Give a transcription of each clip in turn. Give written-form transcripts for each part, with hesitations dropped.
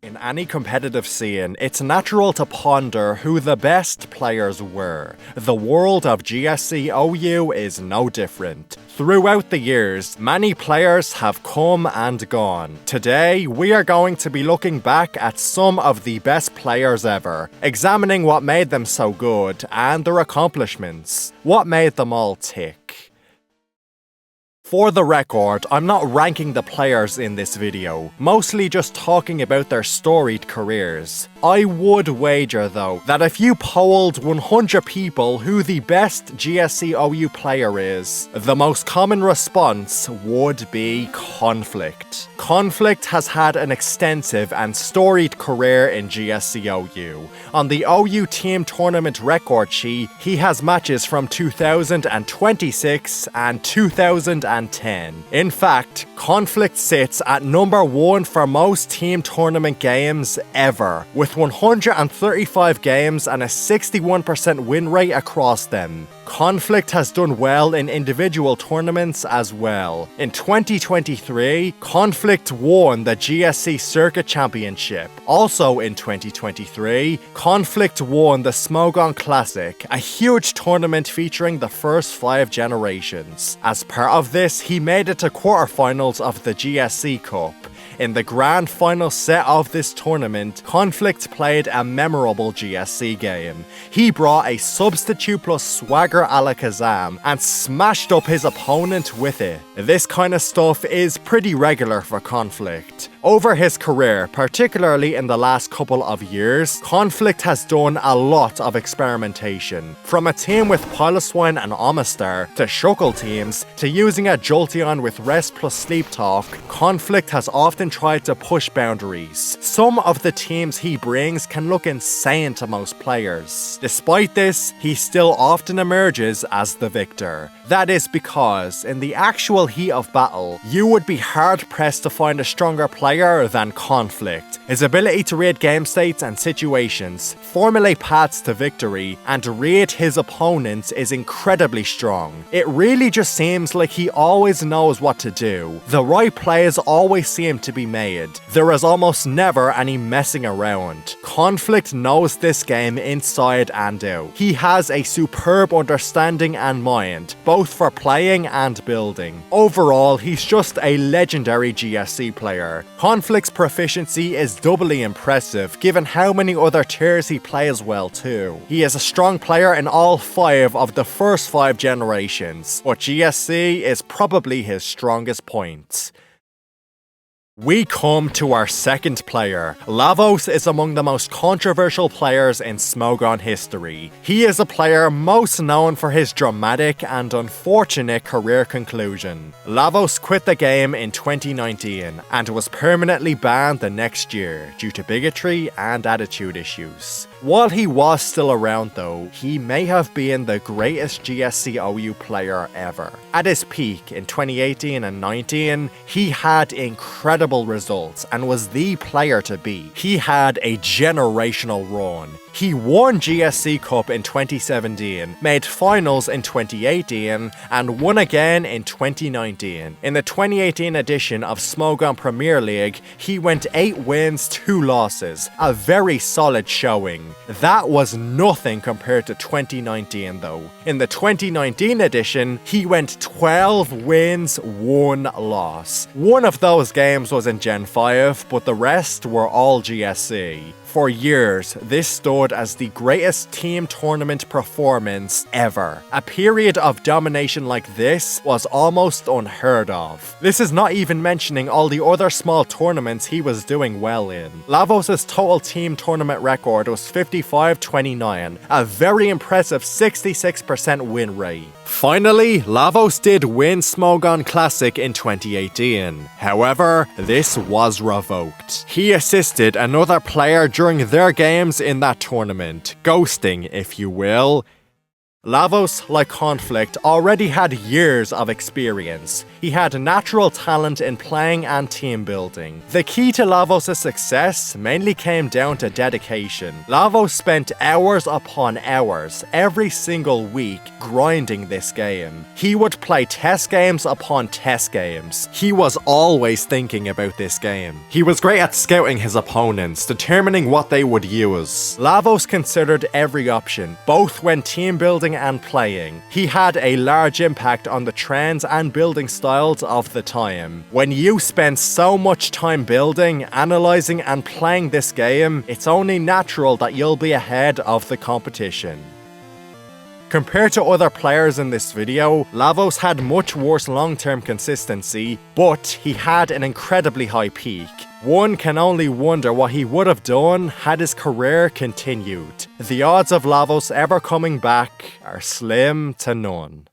In any competitive scene, it's natural to ponder who the best players were. The world of GSC OU is no different. Throughout the years, many players have come and gone. Today, we are going to be looking back at some of the best players ever, examining what made them so good and their accomplishments. What made them all tick. For the record, I'm not ranking the players in this video, mostly just talking about their storied careers. I would wager though, that if you polled 100 people who the best GSC OU player is, the most common response would be Conflict. Conflict has had an extensive and storied career in GSC OU. On the OU team tournament record sheet, he has matches from 2026 and 2010. In fact, Conflict sits at number 1 for most team tournament games ever, with 135 games and a 61% win rate across them. Conflict has done well in individual tournaments as well. In 2023, Conflict won the GSC Circuit Championship. Also in 2023, Conflict won the Smogon Classic, a huge tournament featuring the first 5 generations. As part of this, he made it to quarterfinals of the GSC Cup. In the grand final set of this tournament, Conflict played a memorable GSC game. He brought a substitute plus swagger Alakazam and smashed up his opponent with it. This kind of stuff is pretty regular for Conflict. Over his career, particularly in the last couple of years, Conflict has done a lot of experimentation. From a team with Piloswine and Omastar, to Shuckle teams, to using a Jolteon with Rest plus Sleep Talk, Conflict has often tried to push boundaries. Some of the teams he brings can look insane to most players. Despite this, he still often emerges as the victor. That is because, in the actual heat of battle, you would be hard-pressed to find a stronger player than Conflict. His ability to read game states and situations, formulate paths to victory, and read his opponents is incredibly strong. It really just seems like he always knows what to do. The right plays always seem to be made. There is almost never any messing around. Conflict knows this game inside and out. He has a superb understanding and mind, both for playing and building. Overall, he's just a legendary GSC player. Conflict's proficiency is doubly impressive given how many other tiers he plays well too. He is a strong player in all 5 of the first 5 generations, but GSC is probably his strongest point. We come to our second player. Lavos is among the most controversial players in Smogon history. He is a player most known for his dramatic and unfortunate career conclusion. Lavos quit the game in 2019 and was permanently banned the next year due to bigotry and attitude issues. While he was still around though, he may have been the greatest GSC OU player ever. At his peak in 2018 and 19, he had incredible results and was the player to beat. He had a generational run. He won GSC Cup in 2017, made finals in 2018, and won again in 2019. In the 2018 edition of Smogon Premier League, he went 8 wins, 2 losses, a very solid showing. That was nothing compared to 2019 though. In the 2019 edition, he went 12 wins, 1 loss. One of those games was in Gen 5, but the rest were all GSC. For years, this stood as the greatest team tournament performance ever. A period of domination like this was almost unheard of. This is not even mentioning all the other small tournaments he was doing well in. Lavos' total team tournament record was 55-29, a very impressive 66% win rate. Finally, Lavos did win Smogon Classic in 2018. However, this was revoked. He assisted another player during their games in that tournament, ghosting, if you will, Lavos, like Conflict, already had years of experience. He had natural talent in playing and team building. The key to Lavos' success mainly came down to dedication. Lavos spent hours upon hours every single week grinding this game. He would play test games upon test games. He was always thinking about this game. He was great at scouting his opponents, determining what they would use. Lavos considered every option, both when team building and playing. He had a large impact on the trends and building styles of the time. When you spend so much time building, analyzing and playing this game, it's only natural that you'll be ahead of the competition. Compared to other players in this video, Lavos had much worse long-term consistency, but he had an incredibly high peak. One can only wonder what he would have done had his career continued. The odds of Lavos ever coming back are slim to none.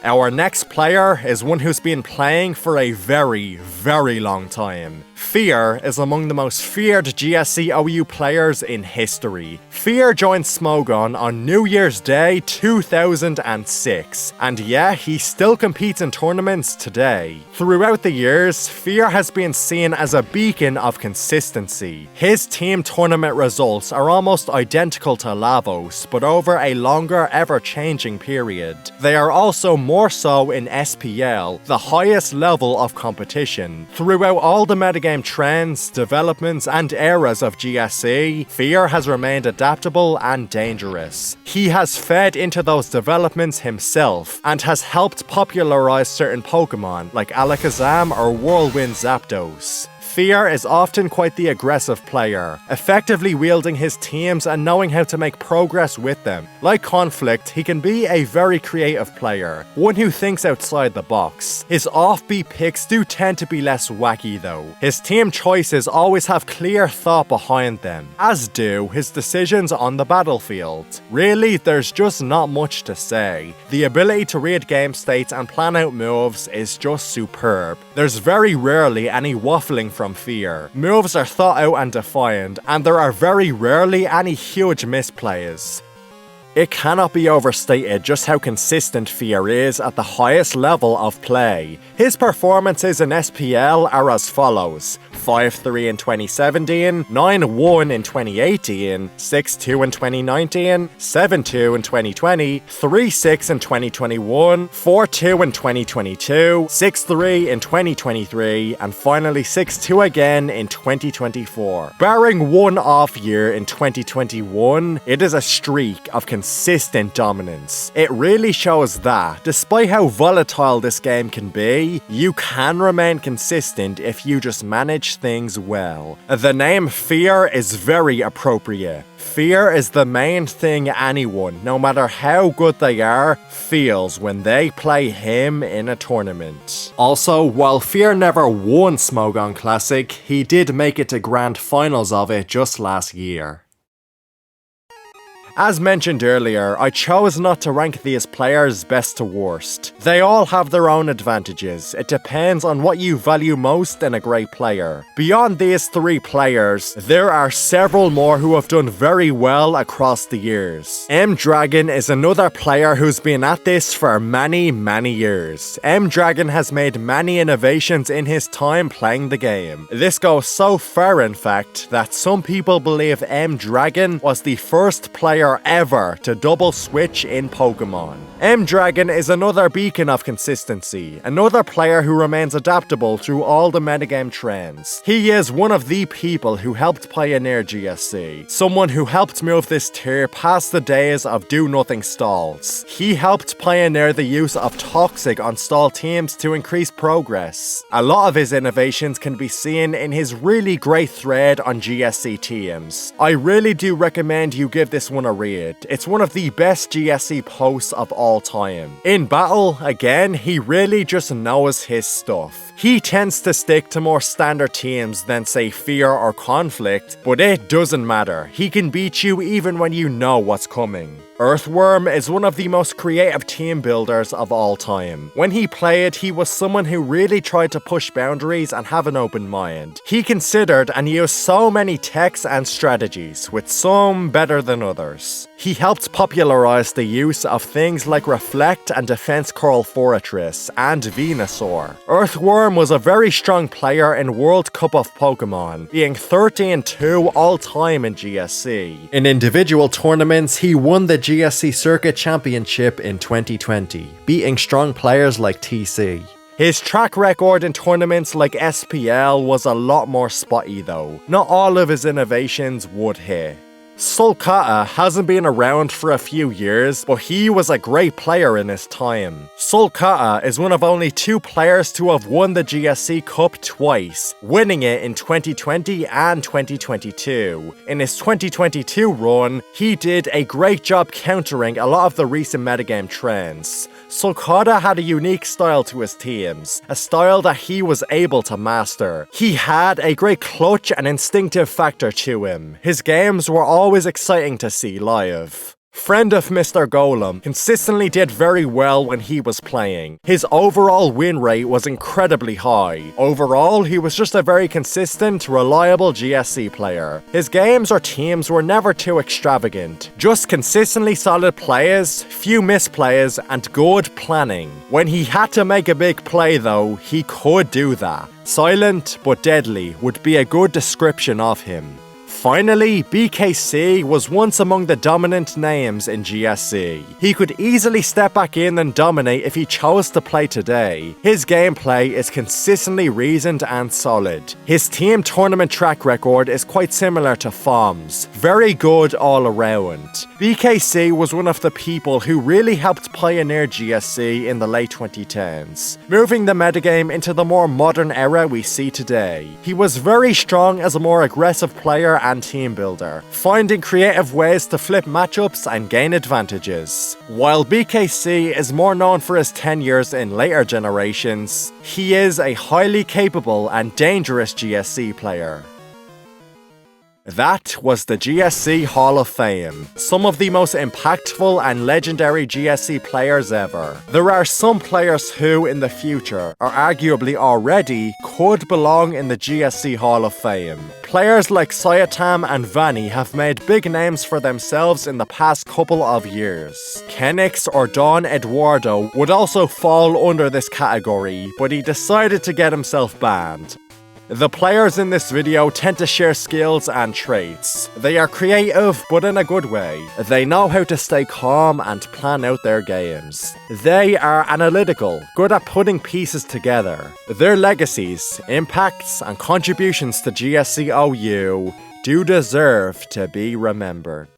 Our next player is one who's been playing for a very, very long time. Fear is among the most feared GSC OU players in history. Fear joined Smogon on New Year's Day 2006, and yeah, he still competes in tournaments today. Throughout the years, Fear has been seen as a beacon of consistency. His team tournament results are almost identical to Lavos, but over a longer, ever-changing period. They are also more so in SPL, the highest level of competition. Throughout all the metagame trends, developments and eras of GSC, Fear has remained adaptable and dangerous. He has fed into those developments himself and has helped popularize certain Pokémon like Alakazam or Whirlwind Zapdos. Fear is often quite the aggressive player, effectively wielding his teams and knowing how to make progress with them. Like Conflict, he can be a very creative player, one who thinks outside the box. His offbeat picks do tend to be less wacky though. His team choices always have clear thought behind them, as do his decisions on the battlefield. Really, there's just not much to say. The ability to read game states and plan out moves is just superb. There's very rarely any waffling from Fear. Moves are thought out and defined, and there are very rarely any huge misplays. It cannot be overstated just how consistent Fear is at the highest level of play. His performances in SPL are as follows: 5-3 in 2017, 9-1 in 2018, 6-2 in 2019, 7-2 in 2020, 3-6 in 2021, 4-2 in 2022, 6-3 in 2023, and finally 6-2 again in 2024. Barring one off year in 2021, it is a streak of consistent dominance. It really shows that, despite how volatile this game can be, you can remain consistent if you just manage things well. The name Fear is very appropriate. Fear is the main thing anyone, no matter how good they are, feels when they play him in a tournament. Also, while Fear never won Smogon Classic, he did make it to grand finals of it just last year. As mentioned earlier, I chose not to rank these players best to worst. They all have their own advantages. It depends on what you value most in a great player. Beyond these three players, there are several more who have done very well across the years. M-Dragon is another player who's been at this for many years. M-Dragon has made many innovations in his time playing the game. This goes so far, in fact, that some people believe M-Dragon was the first player ever to double switch in Pokémon. M-Dragon is another beacon of consistency, another player who remains adaptable through all the metagame trends. He is one of the people who helped pioneer GSC, someone who helped move this tier past the days of do-nothing stalls. He helped pioneer the use of Toxic on stall teams to increase progress. A lot of his innovations can be seen in his really great thread on GSC teams. I really do recommend you give this one a read. It's one of the best GSC posts of all time. In battle, again, he really just knows his stuff. He tends to stick to more standard teams than say Fear or Conflict, but it doesn't matter. He can beat you even when you know what's coming. Earthworm is one of the most creative team builders of all time. When he played, he was someone who really tried to push boundaries and have an open mind. He considered and used so many techs and strategies, with some better than others. He helped popularize the use of things like Reflect and Defense Coral Fortress and Venusaur. Earthworm was a very strong player in World Cup of Pokémon, being 13-2 all time in GSC. In individual tournaments, he won the GSC Circuit Championship in 2020, beating strong players like TC. His track record in tournaments like SPL was a lot more spotty though. Not all of his innovations would hit. Sulcata hasn't been around for a few years, but he was a great player in his time. Sulcata is one of only 2 players to have won the GSC Cup twice, winning it in 2020 and 2022. In his 2022 run, he did a great job countering a lot of the recent metagame trends. Sulcata had a unique style to his teams, a style that he was able to master. He had a great clutch and instinctive factor to him. His games were always exciting to see live. Friend of Mr. Golem consistently did very well when he was playing. His overall win rate was incredibly high. Overall, he was just a very consistent, reliable GSC player. His games or teams were never too extravagant. Just consistently solid plays, few misplays, and good planning. When he had to make a big play though, he could do that. Silent but deadly would be a good description of him. Finally, BKC was once among the dominant names in GSC. He could easily step back in and dominate if he chose to play today. His gameplay is consistently reasoned and solid. His team tournament track record is quite similar to FOM's. Very good all around. BKC was one of the people who really helped pioneer GSC in the late 2010s, moving the metagame into the more modern era we see today. He was very strong as a more aggressive player and team builder, finding creative ways to flip matchups and gain advantages. While BKC is more known for his tenures in later generations, he is a highly capable and dangerous GSC player. That was the GSC Hall of Fame. Some of the most impactful and legendary GSC players ever. There are some players who, in the future, or arguably already, could belong in the GSC Hall of Fame. Players like Sayatam and Vanny have made big names for themselves in the past couple of years. Kenix or Don Eduardo would also fall under this category, but he decided to get himself banned. The players in this video tend to share skills and traits. They are creative, but in a good way. They know how to stay calm and plan out their games. They are analytical, good at putting pieces together. Their legacies, impacts, and contributions to GSC OU do deserve to be remembered.